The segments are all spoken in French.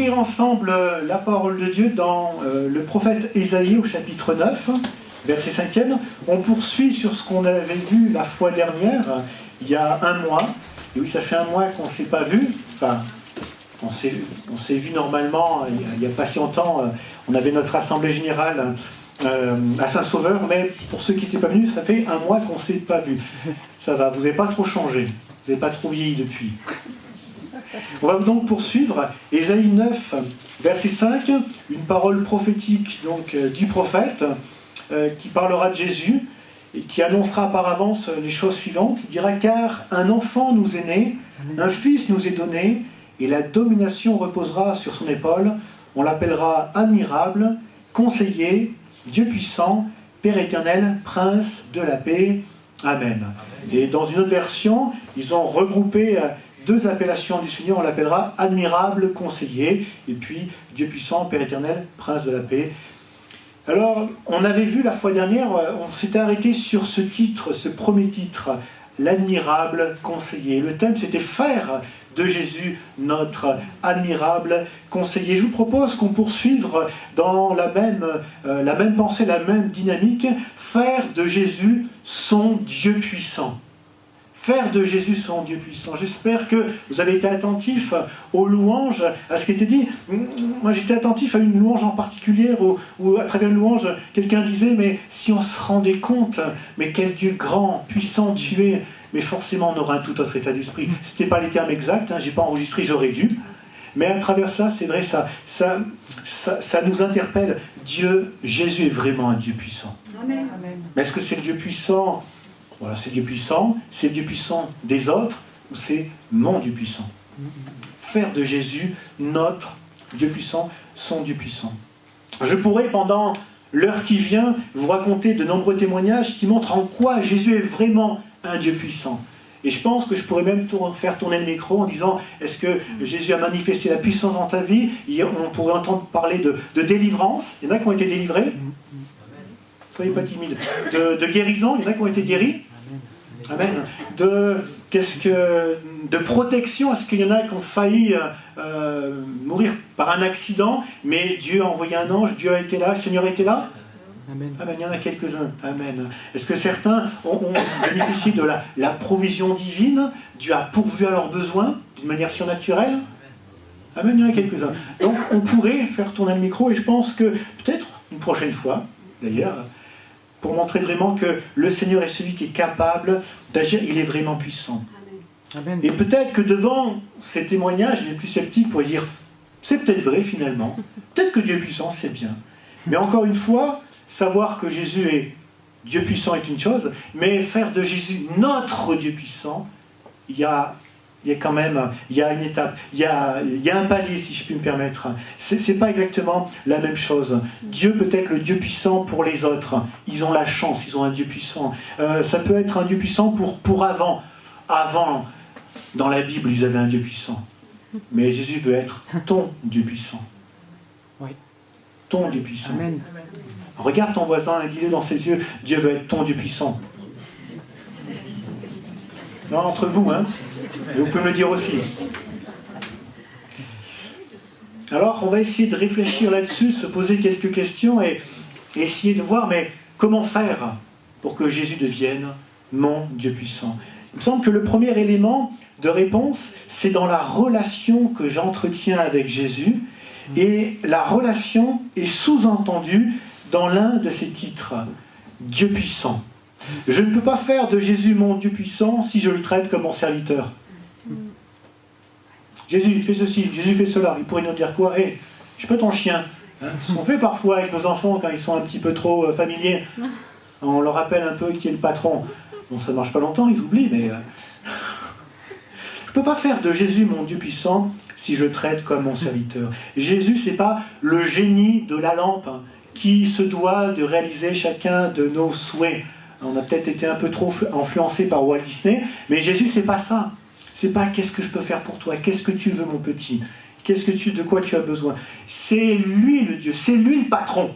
ouvrir ensemble la parole de Dieu dans le prophète Ésaïe au chapitre 9, verset 5e. On poursuit sur ce qu'on avait vu la fois dernière, il y a un mois. Et oui, ça fait un mois qu'on ne s'est pas vu. Enfin, on s'est vu normalement, il n'y a pas si longtemps. On avait notre assemblée générale à Saint-Sauveur, mais pour ceux qui n'étaient pas venus, ça fait un mois qu'on ne s'est pas vu. Ça va, vous n'avez pas trop changé, vous n'avez pas trop vieilli depuis. On va donc poursuivre Ésaïe 9, verset 5, une parole prophétique donc, du prophète qui parlera de Jésus et qui annoncera par avance les choses suivantes. Il dira « Car un enfant nous est né, un fils nous est donné, et la domination reposera sur son épaule. On l'appellera admirable, conseiller, Dieu puissant, Père éternel, prince de la paix. Amen. » Et dans une autre version, ils ont regroupé deux appellations du Seigneur. On l'appellera admirable, conseiller, et puis Dieu puissant, Père éternel, prince de la paix. Alors, on avait vu la fois dernière, on s'était arrêté sur ce titre, ce premier titre, l'admirable conseiller. Le thème, c'était faire de Jésus notre admirable conseiller. Je vous propose qu'on poursuive dans la même pensée, la même dynamique, faire de Jésus son Dieu puissant. Faire de Jésus son Dieu puissant. J'espère que vous avez été attentifs aux louanges, à ce qui était dit. Moi, j'étais attentif à une louange en particulier, où à travers une louange, quelqu'un disait, mais si on se rendait compte, mais quel Dieu grand, puissant tu es, mais forcément on aura un tout autre état d'esprit. Ce n'était pas les termes exacts, je n'ai pas enregistré, j'aurais dû. Mais à travers ça, c'est vrai, ça nous interpelle. Jésus est vraiment un Dieu puissant. Amen. Mais est-ce que c'est le Dieu puissant? Voilà, c'est Dieu puissant des autres, ou c'est mon Dieu puissant? Faire de Jésus notre Dieu puissant, son Dieu puissant. Je pourrais, pendant l'heure qui vient, vous raconter de nombreux témoignages qui montrent en quoi Jésus est vraiment un Dieu puissant. Et je pense que je pourrais même faire tourner le micro en disant, est-ce que Jésus a manifesté la puissance dans ta vie? On pourrait entendre parler de délivrance. Il y en a qui ont été délivrés. Soyez pas timides. De guérison, il y en a qui ont été guéris. Amen. De protection, est-ce qu'il y en a qui ont failli mourir par un accident, mais Dieu a envoyé un ange, Dieu a été là, le Seigneur a été là? Amen. Amen. Il y en a quelques-uns. Amen. Est-ce que certains ont bénéficié de la provision divine? Dieu a pourvu à leurs besoins d'une manière surnaturelle? Amen. Il y en a quelques-uns. Donc on pourrait faire tourner le micro, et je pense que peut-être une prochaine fois, d'ailleurs, pour montrer vraiment que le Seigneur est celui qui est capable d'agir, il est vraiment puissant. Amen. Et peut-être que devant ces témoignages, les plus sceptiques pourraient dire, c'est peut-être vrai finalement, peut-être que Dieu est puissant, c'est bien. Mais encore une fois, savoir que Jésus est Dieu puissant est une chose, mais faire de Jésus notre Dieu puissant, il y a quand même, il y a une étape, il y a un palier, si je puis me permettre. C'est pas exactement la même chose. Dieu peut être le Dieu puissant pour les autres. Ils ont la chance, ils ont un Dieu puissant. Ça peut être un Dieu puissant pour avant. Avant, dans la Bible, ils avaient un Dieu puissant. Mais Jésus veut être ton Dieu puissant. Oui. Ton Dieu puissant. Amen. Regarde ton voisin et dis-le dans ses yeux, Dieu veut être ton Dieu puissant. Non, entre vous, hein. Et vous pouvez me le dire aussi. Alors, on va essayer de réfléchir là-dessus, se poser quelques questions et essayer de voir, mais comment faire pour que Jésus devienne mon Dieu puissant? Il me semble que le premier élément de réponse, c'est dans la relation que j'entretiens avec Jésus, et la relation est sous-entendue dans l'un de ses titres, Dieu puissant. Je ne peux pas faire de Jésus mon Dieu puissant si je le traite comme mon serviteur. Jésus fait ceci, Jésus fait cela. Il pourrait nous dire quoi? Je suis pas ton chien. Ce qu'on fait parfois avec nos enfants quand ils sont un petit peu trop familiers. On leur rappelle un peu qui est le patron. Bon, ça ne marche pas longtemps, ils oublient, mais... Je ne peux pas faire de Jésus mon Dieu puissant si je le traite comme mon serviteur. Jésus, ce n'est pas le génie de la lampe qui se doit de réaliser chacun de nos souhaits. On a peut-être été un peu trop influencé par Walt Disney, mais Jésus, c'est pas ça. C'est pas qu'est-ce que je peux faire pour toi, qu'est-ce que tu veux mon petit, de quoi tu as besoin. C'est lui le Dieu, c'est lui le patron.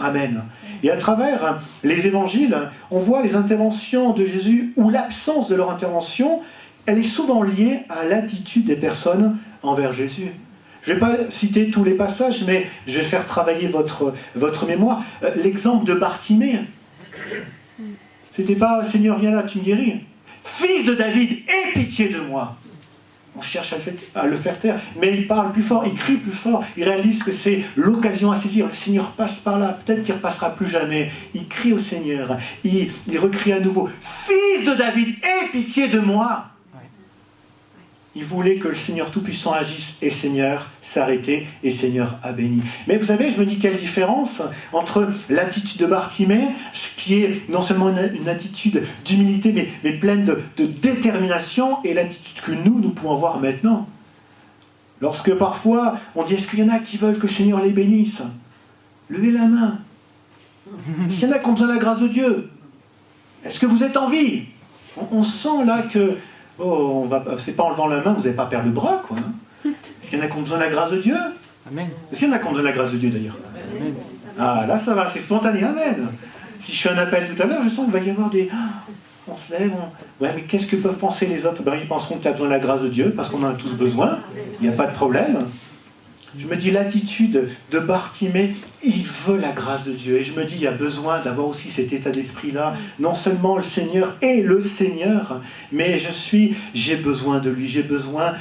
Amen. Et à travers les évangiles, on voit les interventions de Jésus, ou l'absence de leur intervention, elle est souvent liée à l'attitude des personnes envers Jésus. Je ne vais pas citer tous les passages, mais je vais faire travailler votre mémoire. L'exemple de Bartimée, c'était pas « Seigneur, viens là, tu me guéris ». « Fils de David, aie pitié de moi ». On cherche à le faire taire, mais il parle plus fort, il crie plus fort, il réalise que c'est l'occasion à saisir. Le Seigneur passe par là, peut-être qu'il ne repassera plus jamais. Il crie au Seigneur, il recrie à nouveau « Fils de David, aie pitié de moi ». Il voulait que le Seigneur Tout-Puissant agisse, et Seigneur s'est arrêté, et Seigneur a béni. Mais vous savez, je me dis quelle différence entre l'attitude de Bartimée, ce qui est non seulement une attitude d'humilité, mais pleine de détermination, et l'attitude que nous pouvons avoir maintenant. Lorsque parfois, on dit, est-ce qu'il y en a qui veulent que le Seigneur les bénisse? Levez la main. Est-ce qu'il y en a qui ont besoin de la grâce de Dieu? Est-ce que vous êtes en vie? On sent là que... Oh, c'est pas en levant la main, vous n'allez pas perdre le bras, quoi. Hein. Est-ce qu'il y en a qui ont besoin de la grâce de Dieu? Amen. Est-ce qu'il y en a qui ont besoin de la grâce de Dieu, d'ailleurs? Amen. Ah, là, ça va, c'est spontané, amen. Si je fais un appel tout à l'heure, je sens qu'il va y avoir des... on se lève, Ouais, mais qu'est-ce que peuvent penser les autres? Ils penseront que tu as besoin de la grâce de Dieu, parce qu'on en a tous besoin. Il n'y a pas de problème. Je me dis, l'attitude de Bartimée, il veut la grâce de Dieu. Et je me dis, il y a besoin d'avoir aussi cet état d'esprit-là. Non seulement le Seigneur est le Seigneur, mais j'ai besoin de lui. J'ai besoin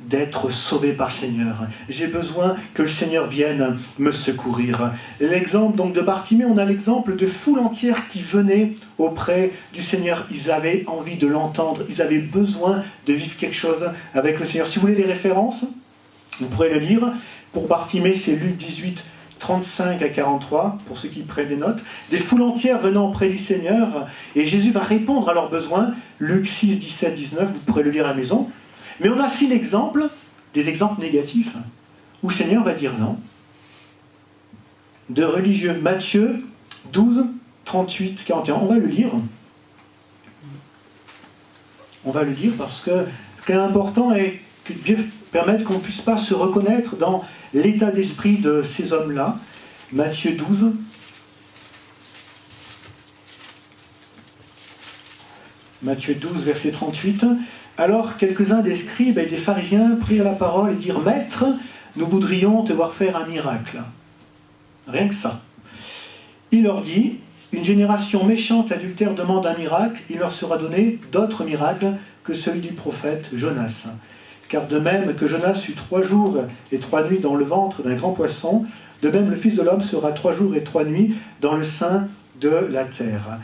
d'être sauvé par le Seigneur. J'ai besoin que le Seigneur vienne me secourir. L'exemple donc de Bartimée, on a l'exemple de foule entière qui venait auprès du Seigneur. Ils avaient envie de l'entendre. Ils avaient besoin de vivre quelque chose avec le Seigneur. Si vous voulez les références, vous pourrez le lire. Pour Bartimée, c'est Luc 18, 35 à 43, pour ceux qui prennent des notes. Des foules entières venant auprès du Seigneur, et Jésus va répondre à leurs besoins. Luc 6, 17, 19, vous pourrez le lire à la maison. Mais on a aussi des exemples négatifs, où le Seigneur va dire non. De religieux, Matthieu 12, 38, 41. On va le lire. On va le lire parce que ce qui est important est que Dieu permette qu'on ne puisse pas se reconnaître dans l'état d'esprit de ces hommes-là. Matthieu 12. Matthieu 12, verset 38. Alors quelques-uns des scribes et des pharisiens prirent la parole et dirent « Maître, nous voudrions te voir faire un miracle. » Rien que ça. Il leur dit « Une génération méchante et adultère demande un miracle, il leur sera donné d'autres miracles que celui du prophète Jonas. Car de même que Jonas fut 3 jours et 3 nuits dans le ventre d'un grand poisson, de même le Fils de l'homme sera 3 jours et 3 nuits dans le sein de la terre.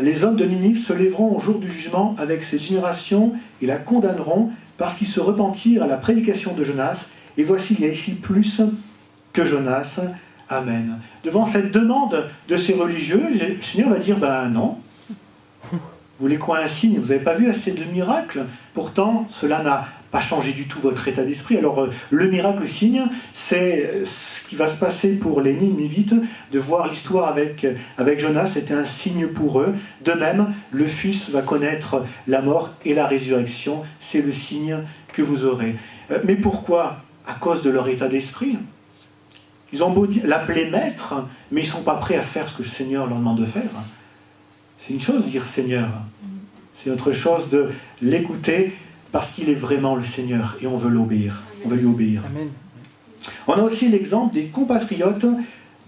Les hommes de Ninive se lèveront au jour du jugement avec cette génération et la condamneront parce qu'ils se repentirent à la prédication de Jonas. Et voici, il y a ici plus que Jonas. Amen. » Devant cette demande de ces religieux, le Seigneur va dire « Ben non. Vous voulez quoi, un signe? Vous n'avez pas vu assez de miracles? Pourtant, cela n'a pas changé du tout votre état d'esprit. » Alors, le miracle, le signe, c'est ce qui va se passer pour les Ninivites, de voir l'histoire avec Jonas, c'était un signe pour eux. De même, le Fils va connaître la mort et la résurrection, c'est le signe que vous aurez. Mais pourquoi? À cause de leur état d'esprit. Ils ont beau l'appeler maître, mais ils ne sont pas prêts à faire ce que le Seigneur leur demande de faire. C'est une chose de dire Seigneur, c'est autre chose de l'écouter parce qu'il est vraiment le Seigneur et on veut l'obéir. On veut lui obéir. Amen. On a aussi l'exemple des compatriotes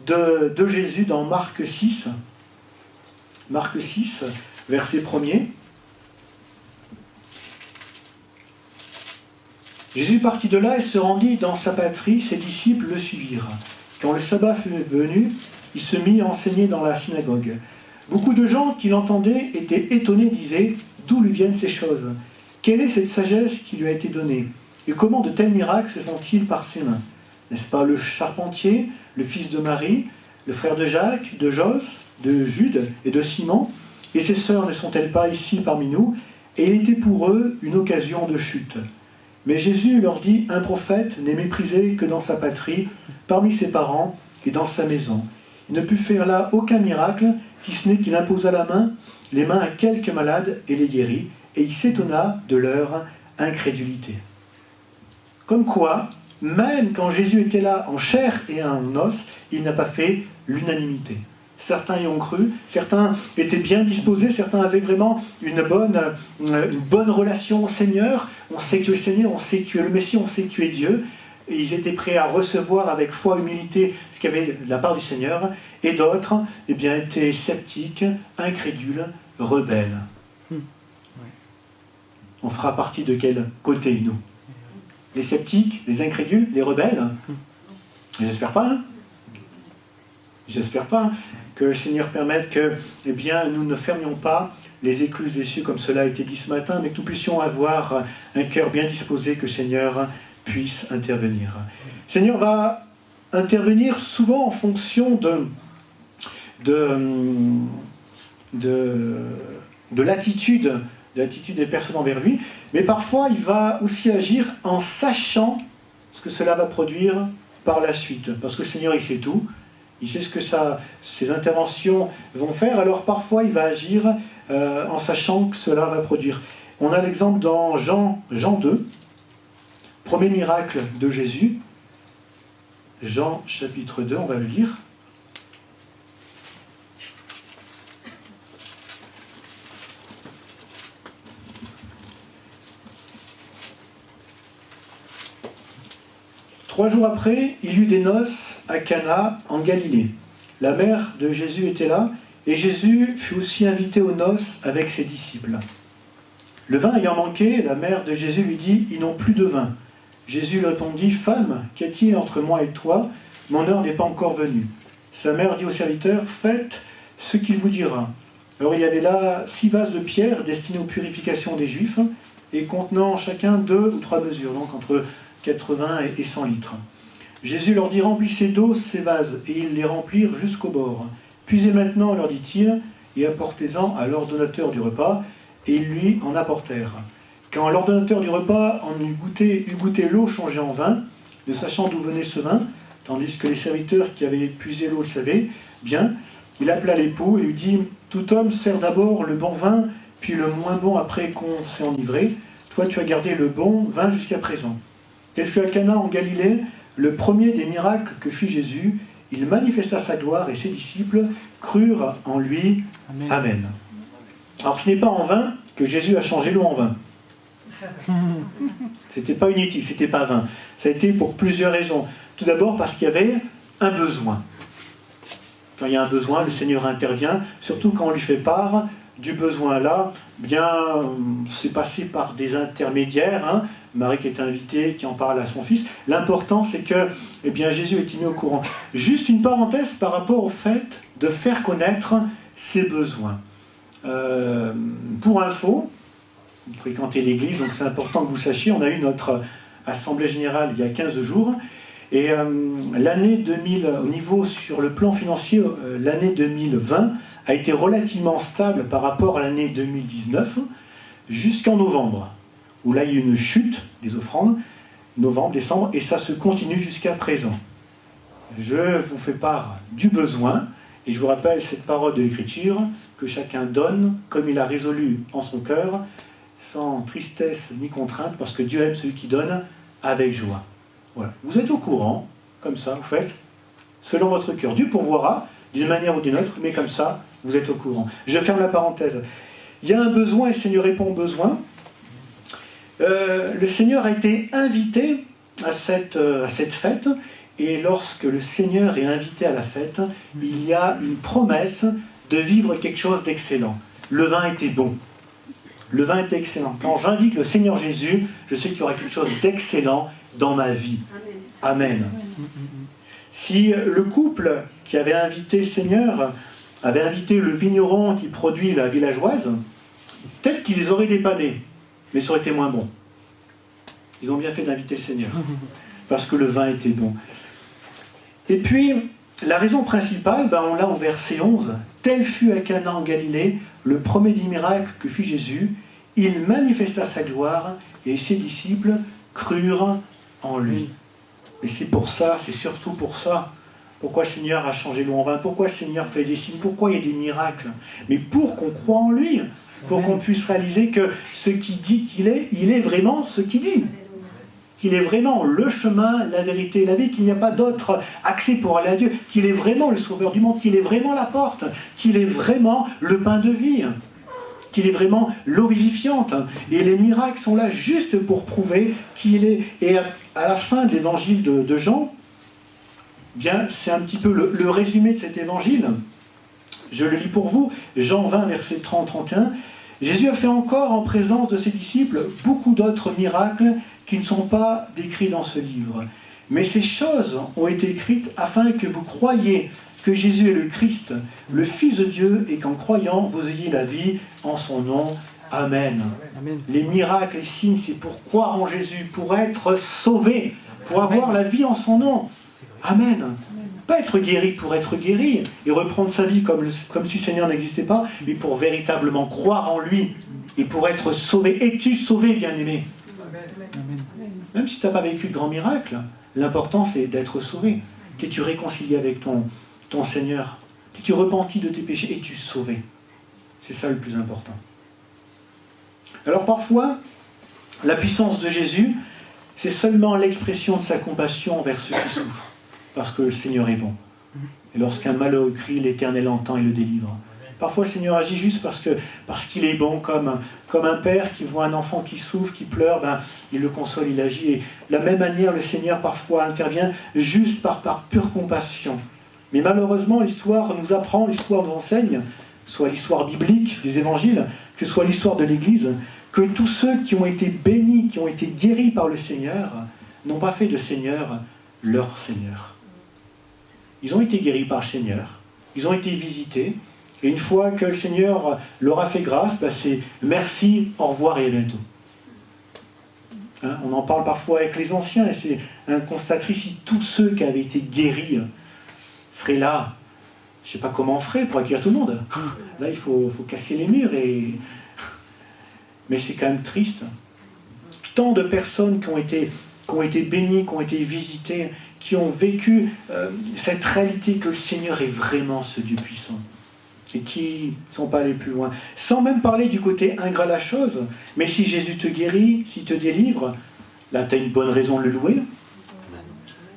de Jésus dans Marc 6. Marc 6, verset 1er. Jésus partit de là et se rendit dans sa patrie, ses disciples le suivirent. Quand le sabbat fut venu, il se mit à enseigner dans la synagogue. Beaucoup de gens qui l'entendaient étaient étonnés, disaient « D'où lui viennent ces choses? Quelle est cette sagesse qui lui a été donnée? Et comment de tels miracles se font-ils par ses mains? N'est-ce pas le charpentier, le fils de Marie, le frère de Jacques, de Jos, de Jude et de Simon? Et ses sœurs ne sont-elles pas ici parmi nous? » Et il était pour eux une occasion de chute. Mais Jésus leur dit, un prophète n'est méprisé que dans sa patrie, parmi ses parents et dans sa maison. Il ne put faire là aucun miracle, si ce n'est qu'il imposa les mains à quelques malades et les guérit, et il s'étonna de leur incrédulité. Comme quoi, même quand Jésus était là en chair et en os, il n'a pas fait l'unanimité. Certains y ont cru, certains étaient bien disposés, certains avaient vraiment une bonne relation au Seigneur. On sait que tu es le Seigneur, on sait que tu es le Messie, on sait que tu es Dieu. et ils étaient prêts à recevoir avec foi, humilité, ce qu'il y avait de la part du Seigneur, et d'autres, eh bien, étaient sceptiques, incrédules, rebelles. On fera partie de quel côté, nous? Les sceptiques, les incrédules, les rebelles? J'espère pas, hein? J'espère pas que le Seigneur permette que, eh bien, nous ne fermions pas les écluses des cieux comme cela a été dit ce matin, mais que nous puissions avoir un cœur bien disposé, que le Seigneur puisse intervenir. Le Seigneur va intervenir souvent en fonction de l'attitude des personnes envers lui, mais parfois il va aussi agir en sachant ce que cela va produire par la suite, parce que le Seigneur il sait tout, il sait ce que ses interventions vont faire, alors parfois il va agir en sachant que cela va produire. On a l'exemple dans Jean 2, premier miracle de Jésus, Jean chapitre 2, on va le lire. Trois jours après, il y eut des noces à Cana, en Galilée. La mère de Jésus était là, et Jésus fut aussi invité aux noces avec ses disciples. Le vin ayant manqué, la mère de Jésus lui dit « Ils n'ont plus de vin ». Jésus lui répondit « Femme, qu'y a-t-il entre moi et toi? Mon heure n'est pas encore venue. » Sa mère dit aux serviteurs « Faites ce qu'il vous dira. » Alors il y avait là 6 vases de pierre destinés aux purifications des Juifs, et contenant chacun 2 ou 3 mesures, donc entre 80 et 100 litres. Jésus leur dit « Remplissez d'eau ces vases », et ils les remplirent jusqu'au bord. « Puisez maintenant, leur dit-il, et apportez-en à l'ordonnateur du repas. » Et ils lui en apportèrent. Quand l'ordonnateur du repas en eut goûté l'eau changée en vin, ne sachant d'où venait ce vin, tandis que les serviteurs qui avaient puisé l'eau le savaient bien, il appela l'époux et lui dit « Tout homme sert d'abord le bon vin, puis le moins bon après qu'on s'est enivré. Toi, tu as gardé le bon vin jusqu'à présent. » Tel fut à Cana en Galilée le premier des miracles que fit Jésus. Il manifesta sa gloire et ses disciples crurent en lui. Amen. Amen. Alors ce n'est pas en vain que Jésus a changé l'eau en vin. C'était pas inutile, c'était pas vain. Ça a été pour plusieurs raisons. Tout d'abord parce qu'il y avait un besoin. Quand il y a un besoin, le Seigneur intervient, surtout quand on lui fait part du besoin là, bien c'est passé par des intermédiaires, hein. Marie qui est invitée, qui en parle à son fils. L'important c'est que eh bien, Jésus est mis au courant. Juste une parenthèse par rapport au fait de faire connaître ses besoins. Pour info, vous fréquentez l'église, donc c'est important que vous sachiez, on a eu notre assemblée générale il y a 15 jours, et l'année 2000, au niveau sur le plan financier, l'année 2020 a été relativement stable par rapport à l'année 2019, jusqu'en novembre, où là il y a eu une chute des offrandes, novembre, décembre, et ça se continue jusqu'à présent. Je vous fais part du besoin, et je vous rappelle cette parole de l'Écriture, que chacun donne comme il a résolu en son cœur, sans tristesse ni contrainte, parce que Dieu aime celui qui donne avec joie. Voilà. Vous êtes au courant, comme ça, vous faites selon votre cœur. Dieu pourvoira d'une manière ou d'une autre, mais comme ça, vous êtes au courant. Je ferme la parenthèse. Il y a un besoin et le Seigneur répond au besoin. Le Seigneur a été invité à cette fête, et lorsque le Seigneur est invité à la fête, il y a une promesse de vivre quelque chose d'excellent. Le vin était bon. Le vin était excellent. Quand j'invite le Seigneur Jésus, je sais qu'il y aura quelque chose d'excellent dans ma vie. Amen. Si le couple qui avait invité le Seigneur avait invité le vigneron qui produit la villageoise, peut-être qu'ils les auraient dépannés, mais ça aurait été moins bon. Ils ont bien fait d'inviter le Seigneur, parce que le vin était bon. Et puis, la raison principale, on l'a au verset 11. « Tel fut à Cana en Galilée le premier des miracles que fit Jésus. Il manifesta sa gloire et ses disciples crurent en lui. » Et c'est pour ça, c'est surtout pour ça, pourquoi le Seigneur a changé l'eau en vin, pourquoi le Seigneur fait des signes, pourquoi il y a des miracles. Mais pour qu'on croie en lui, pour qu'on puisse réaliser que ce qu'il dit qu'il est, il est vraiment ce qu'il dit. Qu'il est vraiment le chemin, la vérité et la vie, qu'il n'y a pas d'autre accès pour aller à Dieu, qu'il est vraiment le sauveur du monde, qu'il est vraiment la porte, qu'il est vraiment le pain de vie, qu'il est vraiment l'eau vivifiante. Et les miracles sont là juste pour prouver qu'il est. Et à la fin de l'évangile de Jean, bien, c'est un petit peu le résumé de cet évangile. Je le lis pour vous, Jean 20, versets 30-31. Jésus a fait encore en présence de ses disciples beaucoup d'autres miracles qui ne sont pas décrits dans ce livre. Mais ces choses ont été écrites afin que vous croyiez que Jésus est le Christ, le Fils de Dieu, et qu'en croyant, vous ayez la vie en son nom. Amen. Amen. Les miracles, les signes, c'est pour croire en Jésus, pour être sauvé, pour avoir la vie en son nom. Amen. Pas être guéri pour être guéri et reprendre sa vie comme si le Seigneur n'existait pas, mais pour véritablement croire en lui et pour être sauvé. Es-tu sauvé, bien-aimé? Même si tu n'as pas vécu de grands miracles, l'important c'est d'être sauvé. T'es-tu réconcilié avec ton Seigneur? T'es-tu repenti de tes péchés? Es-tu sauvé? C'est ça le plus important. Alors parfois, la puissance de Jésus, c'est seulement l'expression de sa compassion envers ceux qui souffrent. Parce que le Seigneur est bon. Et lorsqu'un malheureux crie, l'Éternel entend et le délivre. Parfois, le Seigneur agit juste parce qu'il est bon, comme un père qui voit un enfant qui souffre, qui pleure, il le console, il agit. Et de la même manière, le Seigneur parfois intervient juste par pure compassion. Mais malheureusement, l'histoire nous apprend, l'histoire nous enseigne, soit l'histoire biblique des évangiles, que soit l'histoire de l'Église, que tous ceux qui ont été bénis, qui ont été guéris par le Seigneur, n'ont pas fait de Seigneur leur Seigneur. Ils ont été guéris par le Seigneur, ils ont été visités, et une fois que le Seigneur leur a fait grâce, c'est merci, au revoir et à bientôt. On en parle parfois avec les anciens, et c'est un constat triste, si tous ceux qui avaient été guéris seraient là, je ne sais pas comment on ferait pour accueillir tout le monde. Là, il faut casser les murs, mais c'est quand même triste. Tant de personnes qui ont été bénies, qui ont été visitées, qui ont vécu cette réalité que le Seigneur est vraiment ce Dieu puissant et qui ne sont pas allés plus loin. Sans même parler du côté ingrat de la chose, mais si Jésus te guérit, s'il te délivre, là tu as une bonne raison de le louer.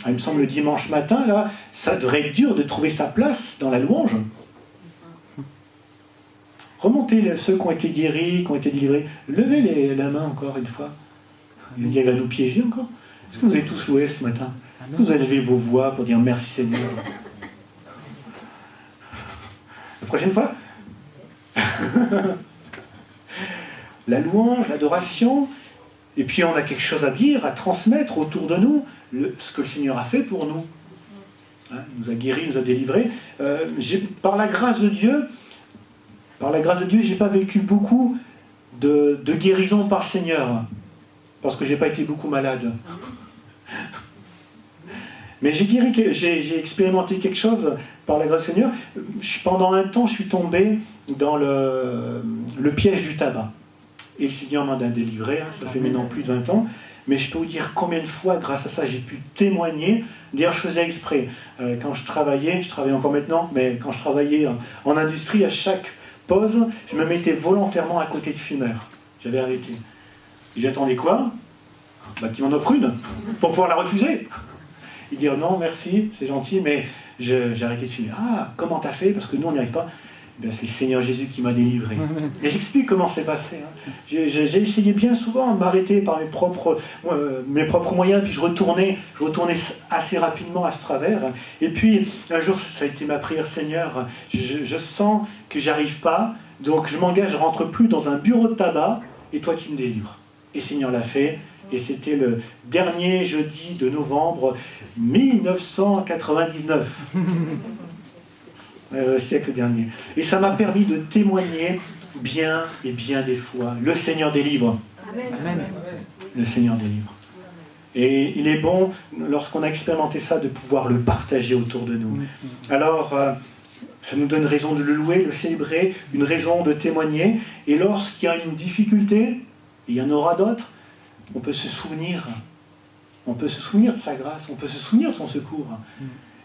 Il me semble le dimanche matin, là, ça devrait être dur de trouver sa place dans la louange. Remontez ceux qui ont été guéris, qui ont été délivrés. Levez la main encore une fois. Il va nous piéger encore. Est-ce que vous avez tous loué ce matin? Est-ce que vous avez levé vos voix pour dire merci Seigneur? La prochaine fois. La louange, l'adoration, et puis on a quelque chose à dire, à transmettre autour de nous, ce que le Seigneur a fait pour nous. Il nous a guéris, il nous a délivrés. Par la grâce de Dieu, je n'ai pas vécu beaucoup de guérison par le Seigneur, parce que je n'ai pas été beaucoup malade. Mais j'ai expérimenté quelque chose par la grâce du Seigneur. Pendant un temps, je suis tombé dans le piège du tabac. Et le Seigneur m'en a délivré, ça fait maintenant plus de 20 ans. Mais je peux vous dire combien de fois, grâce à ça, j'ai pu témoigner. D'ailleurs, je faisais exprès. Quand je travaillais encore maintenant, mais quand je travaillais en industrie, à chaque pause, je me mettais volontairement à côté de fumeurs. J'avais arrêté. Et j'attendais quoi? Qu'ils m'en offrent une, pour pouvoir la refuser. Ils dirent non, merci, c'est gentil, mais j'ai arrêté de fumer. Ah, comment t'as fait? Parce que nous, on n'y arrive pas. C'est le Seigneur Jésus qui m'a délivré. Et j'explique comment c'est passé. J'ai essayé bien souvent de m'arrêter par mes propres moyens, puis je retournais assez rapidement à ce travers. Et puis, un jour, ça a été ma prière, Seigneur, je sens que j'arrive pas, donc je m'engage, je ne rentre plus dans un bureau de tabac, et toi tu me délivres. Et Seigneur l'a fait. Et c'était le dernier jeudi de novembre 1999. Le siècle dernier. Et ça m'a permis de témoigner bien et bien des fois. Le Seigneur délivre. Amen. Le Seigneur délivre. Et il est bon, lorsqu'on a expérimenté ça, de pouvoir le partager autour de nous. Alors, ça nous donne raison de le louer, de le célébrer, une raison de témoigner. Et lorsqu'il y a une difficulté, et il y en aura d'autres, on peut se souvenir de sa grâce, on peut se souvenir de son secours.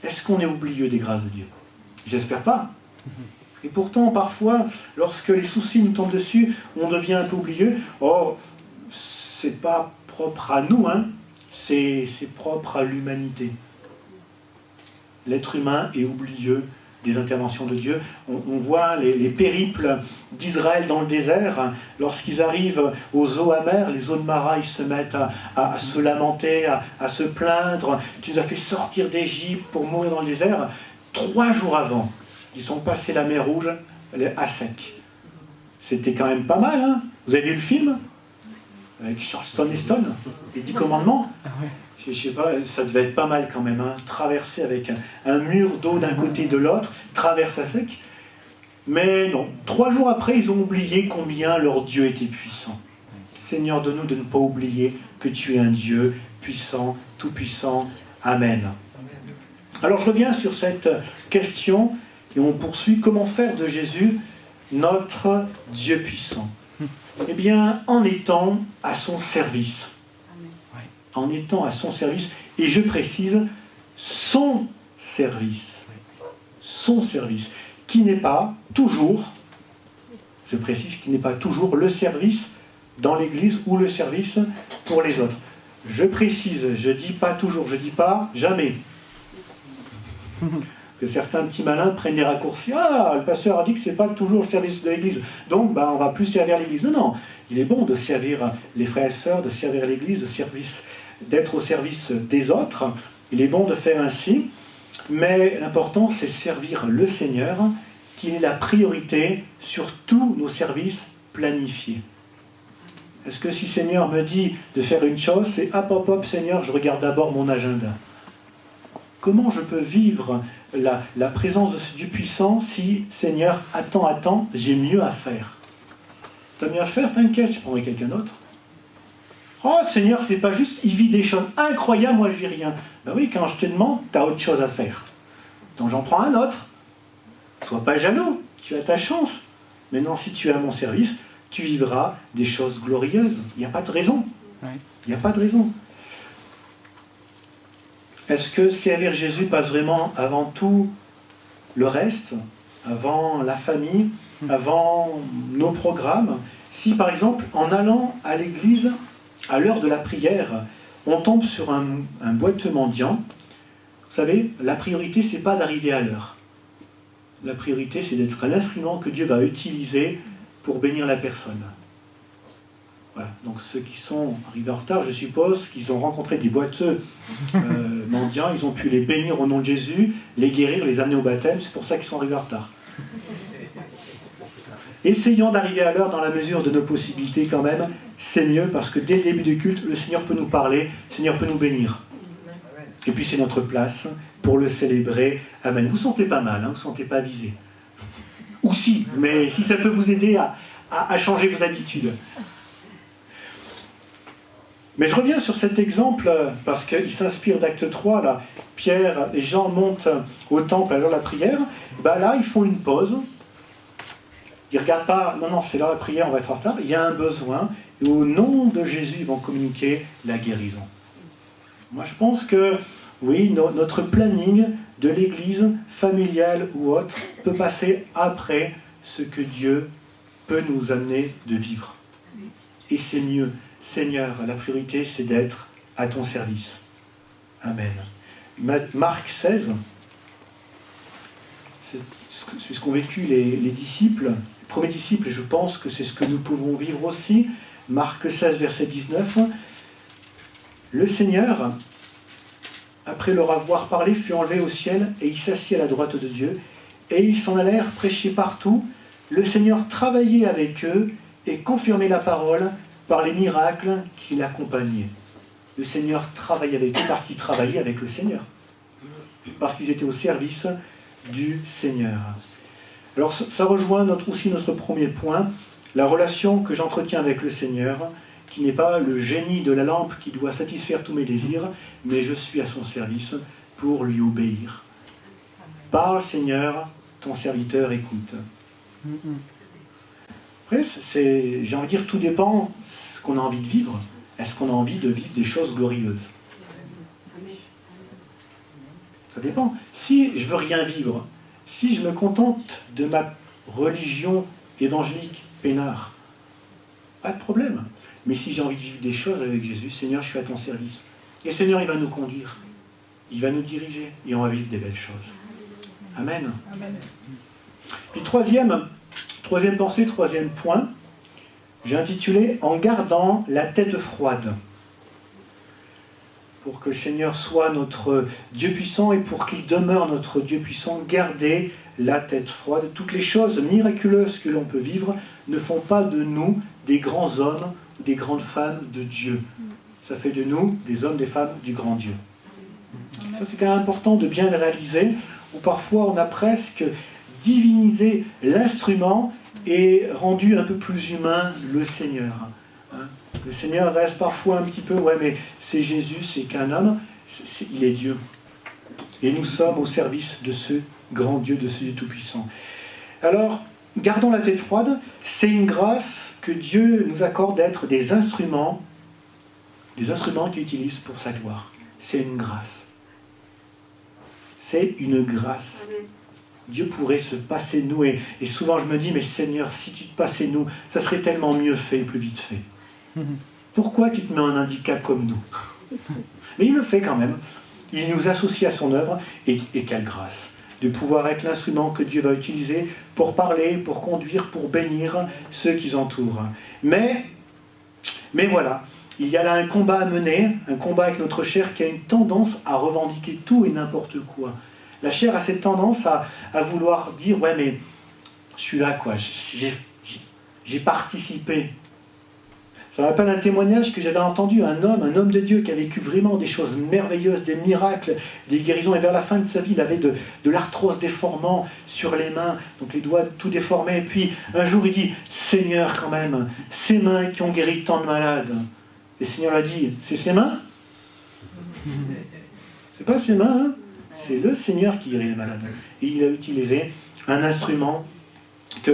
Est-ce qu'on est oublieux des grâces de Dieu? J'espère pas. Et pourtant, parfois, lorsque les soucis nous tombent dessus, on devient un peu oublieux. Oh, c'est pas propre à nous, c'est propre à l'humanité. L'être humain est oublieux des interventions de Dieu. On voit les périples d'Israël dans le désert. Lorsqu'ils arrivent aux eaux amères, les eaux de Mara, ils se mettent à se lamenter, à se plaindre. Tu nous as fait sortir d'Égypte pour mourir dans le désert. 3 jours avant, ils ont passé la mer Rouge à sec. C'était quand même pas mal, hein? Vous avez vu le film avec Charleston Heston, les 10 commandements? Je sais pas, ça devait être pas mal quand même, hein? Traverser avec un mur d'eau d'un côté et de l'autre, traverse à sec. Mais non, 3 jours après, ils ont oublié combien leur Dieu était puissant. Seigneur, donne-nous de ne pas oublier que tu es un Dieu puissant, tout-puissant. Amen. Alors je reviens sur cette question et on poursuit. Comment faire de Jésus notre Dieu puissant? Eh bien, en étant à son service. En étant à son service, et je précise, son service. Son service, qui n'est pas toujours, je précise, qui n'est pas toujours le service dans l'Église ou le service pour les autres. Je précise, je dis pas toujours, je dis pas jamais. Que certains petits malins prennent des raccourcis. Ah, le pasteur a dit que c'est pas toujours le service de l'Église. Donc, on va plus servir l'Église. Non, non. Il est bon de servir les frères et sœurs, de servir l'Église, d'être au service des autres. Il est bon de faire ainsi. Mais l'important, c'est servir le Seigneur, qui est la priorité sur tous nos services planifiés. Est-ce que si Seigneur me dit de faire une chose, c'est hop, hop, hop, Seigneur, je regarde d'abord mon agenda. Comment je peux vivre la présence de ce Dieu puissant si, Seigneur, attends, j'ai mieux à faire? T'as mieux à faire, t'inquiète, je prendrai quelqu'un d'autre. Oh, Seigneur, c'est pas juste, il vit des choses incroyables, moi je vis rien. Ben oui, quand je te demande, t'as autre chose à faire. Donc j'en prends un autre. Sois pas jaloux, tu as ta chance. Maintenant, si tu es à mon service, tu vivras des choses glorieuses. Il n'y a pas de raison. Il n'y a pas de raison. Est-ce que servir Jésus passe vraiment avant tout le reste, avant la famille, avant nos programmes? Si par exemple, en allant à l'église, à l'heure de la prière, on tombe sur un boiteux mendiant, vous savez, la priorité, c'est pas d'arriver à l'heure. La priorité, c'est d'être l'instrument que Dieu va utiliser pour bénir la personne. Voilà. Donc ceux qui sont arrivés en retard, je suppose qu'ils ont rencontré des boiteux mendiants, ils ont pu les bénir au nom de Jésus, les guérir, les amener au baptême, c'est pour ça qu'ils sont arrivés en retard. Essayons d'arriver à l'heure dans la mesure de nos possibilités quand même, c'est mieux parce que dès le début du culte, le Seigneur peut nous parler, le Seigneur peut nous bénir. Et puis c'est notre place pour le célébrer. Amen. Vous sentez pas mal, hein, vous sentez pas visé. Ou si, mais si ça peut vous aider à changer vos habitudes. Mais je reviens sur cet exemple parce qu'il s'inspire d'Acte 3. Là, Pierre et Jean montent au temple à l'heure de la prière. Là, ils font une pause. Ils ne regardent pas, non, c'est l'heure de la prière, on va être en retard. Il y a un besoin. Et au nom de Jésus, ils vont communiquer la guérison. Moi, je pense que, oui, notre planning de l'église, familiale ou autre, peut passer après ce que Dieu peut nous amener de vivre. Et c'est mieux. Seigneur, la priorité, c'est d'être à ton service. Amen. Marc 16, c'est ce qu'ont vécu les disciples, les premiers disciples, et je pense que c'est ce que nous pouvons vivre aussi. Marc 16, verset 19. Le Seigneur, après leur avoir parlé, fut enlevé au ciel, et il s'assit à la droite de Dieu, et ils s'en allèrent prêcher partout. Le Seigneur travaillait avec eux et confirmait la parole par les miracles qui l'accompagnaient. Le Seigneur travaillait avec eux parce qu'ils travaillaient avec le Seigneur. Parce qu'ils étaient au service du Seigneur. Alors ça rejoint aussi notre premier point, la relation que j'entretiens avec le Seigneur, qui n'est pas le génie de la lampe qui doit satisfaire tous mes désirs, mais je suis à son service pour lui obéir. Parle Seigneur, ton serviteur écoute. Après, j'ai envie de dire, tout dépend de ce qu'on a envie de vivre. Est-ce qu'on a envie de vivre des choses glorieuses? Ça dépend. Si je veux rien vivre, si je me contente de ma religion évangélique peinard, pas de problème. Mais si j'ai envie de vivre des choses avec Jésus, Seigneur, je suis à ton service. Et Seigneur, il va nous conduire, il va nous diriger, et on va vivre des belles choses. Amen. Amen. Puis troisième pensée, troisième point, j'ai intitulé « En gardant la tête froide ». Pour que le Seigneur soit notre Dieu puissant et pour qu'il demeure notre Dieu puissant, gardez la tête froide. Toutes les choses miraculeuses que l'on peut vivre ne font pas de nous des grands hommes ou des grandes femmes de Dieu. Ça fait de nous des hommes, des femmes du grand Dieu. Ça, c'est quand même important de bien le réaliser, où parfois on a presque divinisé l'instrument et rendu un peu plus humain le Seigneur. Le Seigneur reste parfois un petit peu, ouais, mais c'est Jésus, c'est qu'un homme, il est Dieu. Et nous sommes au service de ce grand Dieu, de ce Dieu tout-puissant. Alors, gardons la tête froide, c'est une grâce que Dieu nous accorde d'être des instruments qu'il utilise pour sa gloire. C'est une grâce. C'est une grâce. Dieu pourrait se passer de nous, et souvent je me dis, mais Seigneur, si tu te passais de nous, ça serait tellement mieux fait et plus vite fait. Pourquoi tu te mets un handicap comme nous? Mais il le fait quand même. Il nous associe à son œuvre, et quelle grâce de pouvoir être l'instrument que Dieu va utiliser pour parler, pour conduire, pour bénir ceux qui entourent. Mais voilà, il y a là un combat à mener, un combat avec notre chair qui a une tendance à revendiquer tout et n'importe quoi. La chair a cette tendance à vouloir dire, ouais mais je suis là quoi, j'ai participé. Ça me rappelle un témoignage que j'avais entendu, un homme de Dieu qui a vécu vraiment des choses merveilleuses, des miracles, des guérisons, et vers la fin de sa vie, il avait de l'arthrose déformant sur les mains, donc les doigts tout déformés, et puis un jour il dit, Seigneur quand même, ces mains qui ont guéri tant de malades. Et le Seigneur lui a dit, c'est ses mains? C'est pas ses mains, hein? C'est le Seigneur qui guérit les malades. Et il a utilisé un instrument qui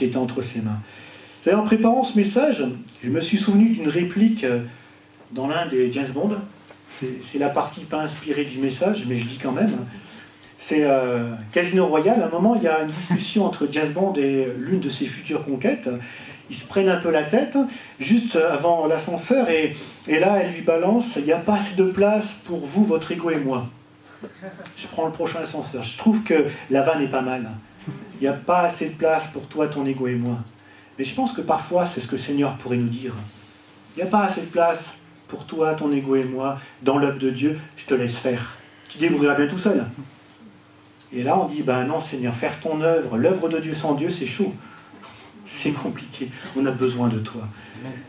était entre ses mains. Vous savez, en préparant ce message, je me suis souvenu d'une réplique dans l'un des James Bond. C'est la partie pas inspirée du message, mais je dis quand même. C'est Casino Royale. À un moment, il y a une discussion entre James Bond et l'une de ses futures conquêtes. Ils se prennent un peu la tête, juste avant l'ascenseur, et là, elle lui balance, il n'y a pas assez de place pour vous, votre ego et moi. Je prends le prochain ascenseur. Je trouve que la vanne est pas mal. Il n'y a pas assez de place pour toi, ton ego et moi. Mais je pense que parfois, c'est ce que le Seigneur pourrait nous dire. Il n'y a pas assez de place pour toi, ton ego et moi, dans l'œuvre de Dieu, je te laisse faire. Tu débrouilleras bien tout seul. Et là, on dit, ben non, Seigneur, faire ton œuvre, l'œuvre de Dieu sans Dieu, c'est chaud. C'est compliqué. On a besoin de toi.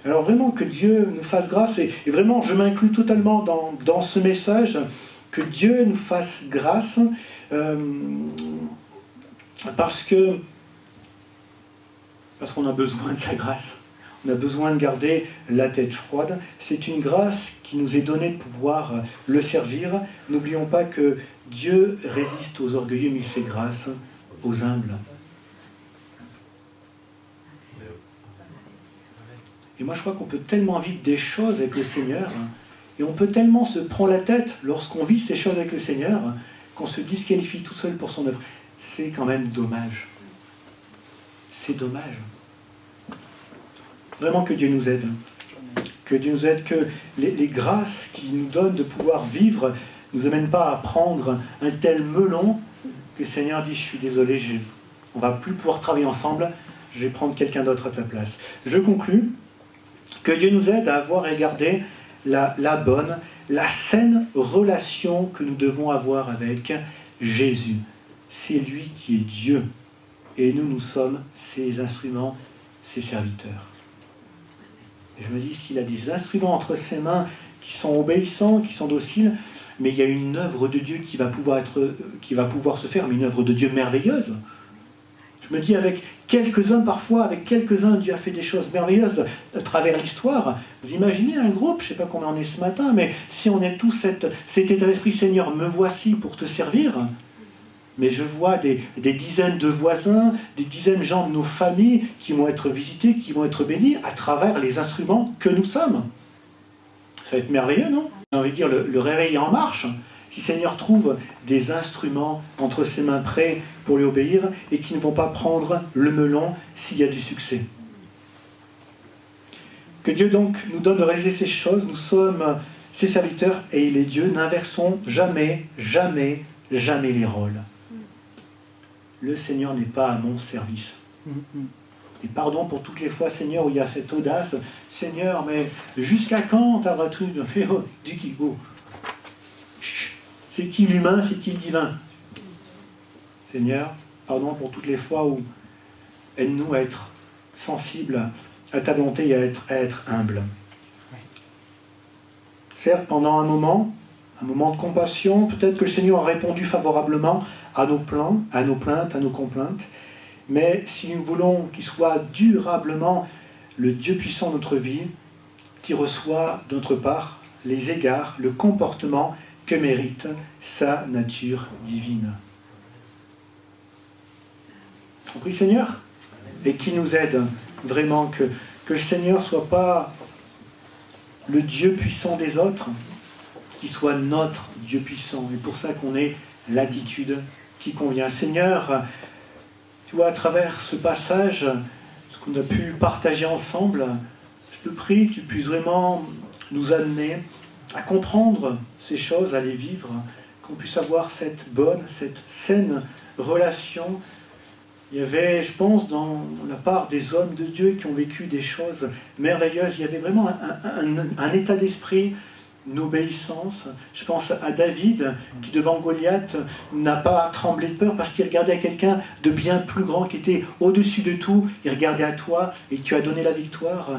Alors vraiment, que Dieu nous fasse grâce. Et vraiment, je m'inclus totalement dans ce message, que Dieu nous fasse grâce, parce qu'on a besoin de sa grâce. On a besoin de garder la tête froide. C'est une grâce qui nous est donnée de pouvoir le servir. N'oublions pas que Dieu résiste aux orgueilleux, mais il fait grâce aux humbles. Et moi, je crois qu'on peut tellement vivre des choses avec le Seigneur, et on peut tellement se prendre la tête lorsqu'on vit ces choses avec le Seigneur, qu'on se disqualifie tout seul pour son œuvre. C'est quand même dommage. C'est dommage. Vraiment que Dieu nous aide. Que Dieu nous aide, que les grâces qu'il nous donne de pouvoir vivre ne nous amènent pas à prendre un tel melon que le Seigneur dit, je suis désolé, on ne va plus pouvoir travailler ensemble, je vais prendre quelqu'un d'autre à ta place. Je conclus. Que Dieu nous aide à avoir et garder la bonne, la saine relation que nous devons avoir avec Jésus. C'est lui qui est Dieu. Et nous sommes ses instruments, ses serviteurs. Et je me dis, s'il a des instruments entre ses mains qui sont obéissants, qui sont dociles, mais il y a une œuvre de Dieu qui va pouvoir se faire, mais une œuvre de Dieu merveilleuse. Je me dis, avec quelques hommes, parfois, avec quelques-uns, Dieu a fait des choses merveilleuses à travers l'histoire. Vous imaginez un groupe, je ne sais pas combien on est ce matin, mais si on est tous cet état d'esprit, Seigneur, me voici pour te servir. Mais je vois des dizaines de voisins, des dizaines de gens de nos familles qui vont être visités, qui vont être bénis à travers les instruments que nous sommes. Ça va être merveilleux, non? J'ai envie de dire, le réveil est en marche. Si le Seigneur trouve des instruments entre ses mains prêts pour lui obéir et qui ne vont pas prendre le melon s'il y a du succès. Que Dieu donc nous donne de réaliser ces choses. Nous sommes ses serviteurs et il est Dieu. N'inversons jamais, jamais, jamais les rôles. le Seigneur n'est pas à mon service. Et pardon pour toutes les fois, Seigneur, où il y a cette audace. Seigneur, mais jusqu'à quand t'auras tout fait? Oh, dis qui? Oh. C'est qui l'humain, c'est qui le divin? Seigneur, pardon pour toutes les fois où aide-nous à être sensibles à ta volonté et à être humbles. Certes, pendant un moment de compassion, peut-être que le Seigneur a répondu favorablement à nos plans, à nos plaintes, à nos complaintes, mais si nous voulons qu'il soit durablement le Dieu puissant de notre vie, qui reçoit de notre part les égards, le comportement que mérite sa nature divine. Compris, Seigneur? Et qui nous aide vraiment, que le Seigneur ne soit pas le Dieu puissant des autres, qu'il soit notre Dieu puissant. Et pour ça qu'on ait l'attitude qui convient. Seigneur, tu vois, à travers ce passage, ce qu'on a pu partager ensemble, je te prie que tu puisses vraiment nous amener à comprendre ces choses, à les vivre, qu'on puisse avoir cette bonne, cette saine relation. Il y avait, je pense, dans la part des hommes de Dieu qui ont vécu des choses merveilleuses, il y avait vraiment un état d'esprit, une obéissance. Je pense à David, qui devant Goliath n'a pas tremblé de peur parce qu'il regardait à quelqu'un de bien plus grand, qui était au-dessus de tout. Il regardait à toi et tu as donné la victoire.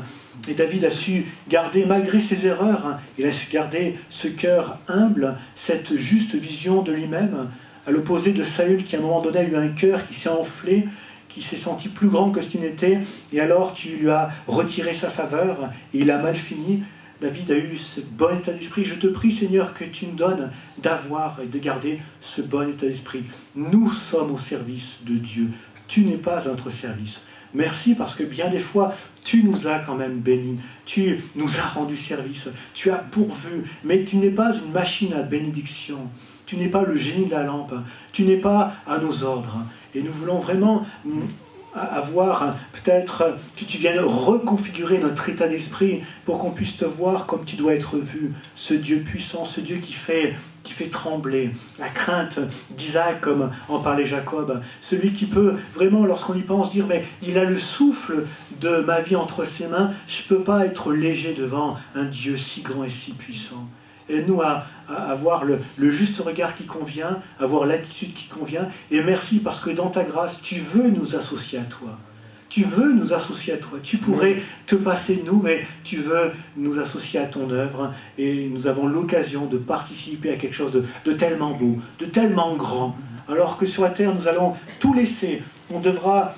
Et David a su garder, malgré ses erreurs, il a su garder ce cœur humble, cette juste vision de lui-même, à l'opposé de Saül qui à un moment donné a eu un cœur qui s'est enflé, qui s'est senti plus grand que ce qu'il n'était, et alors tu lui as retiré sa faveur, et il a mal fini. David a eu ce bon état d'esprit. Je te prie, Seigneur, que tu nous donnes d'avoir et de garder ce bon état d'esprit. Nous sommes au service de Dieu. Tu n'es pas à notre service. Merci parce que bien des fois, tu nous as quand même bénis. Tu nous as rendu service. Tu as pourvu. Mais tu n'es pas une machine à bénédiction. Tu n'es pas le génie de la lampe. Tu n'es pas à nos ordres. Et nous voulons vraiment avoir, peut-être que tu viennes reconfigurer notre état d'esprit pour qu'on puisse te voir comme tu dois être vu. Ce Dieu puissant, ce Dieu qui fait trembler. La crainte d'Isaac, comme en parlait Jacob. Celui qui peut vraiment, lorsqu'on y pense, dire mais il a le souffle de ma vie entre ses mains. Je ne peux pas être léger devant un Dieu si grand et si puissant. Aide-nous à avoir le juste regard qui convient, avoir l'attitude qui convient. Et merci parce que dans ta grâce, tu veux nous associer à toi. Tu veux nous associer à toi. Tu pourrais te passer de nous, mais tu veux nous associer à ton œuvre. Et nous avons l'occasion de participer à quelque chose de tellement beau, de tellement grand. Alors que sur la terre, nous allons tout laisser. On devra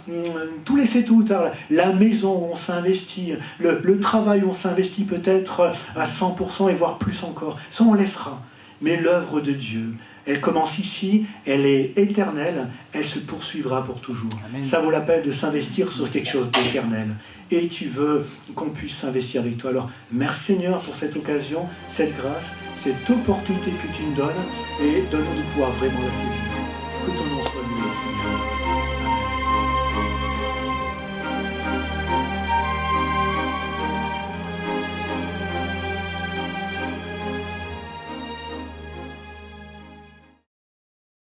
tout laisser tout ou tard. La maison où on s'investit, le travail où on s'investit peut-être à 100% et voire plus encore. Ça, on laissera. Mais l'œuvre de Dieu, elle commence ici, elle est éternelle, elle se poursuivra pour toujours. Amen. Ça vaut la peine de s'investir sur quelque chose d'éternel. Et tu veux qu'on puisse s'investir avec toi. Alors, merci Seigneur pour cette occasion, cette grâce, cette opportunité que tu nous donnes et donne-nous de pouvoir vraiment la saisir.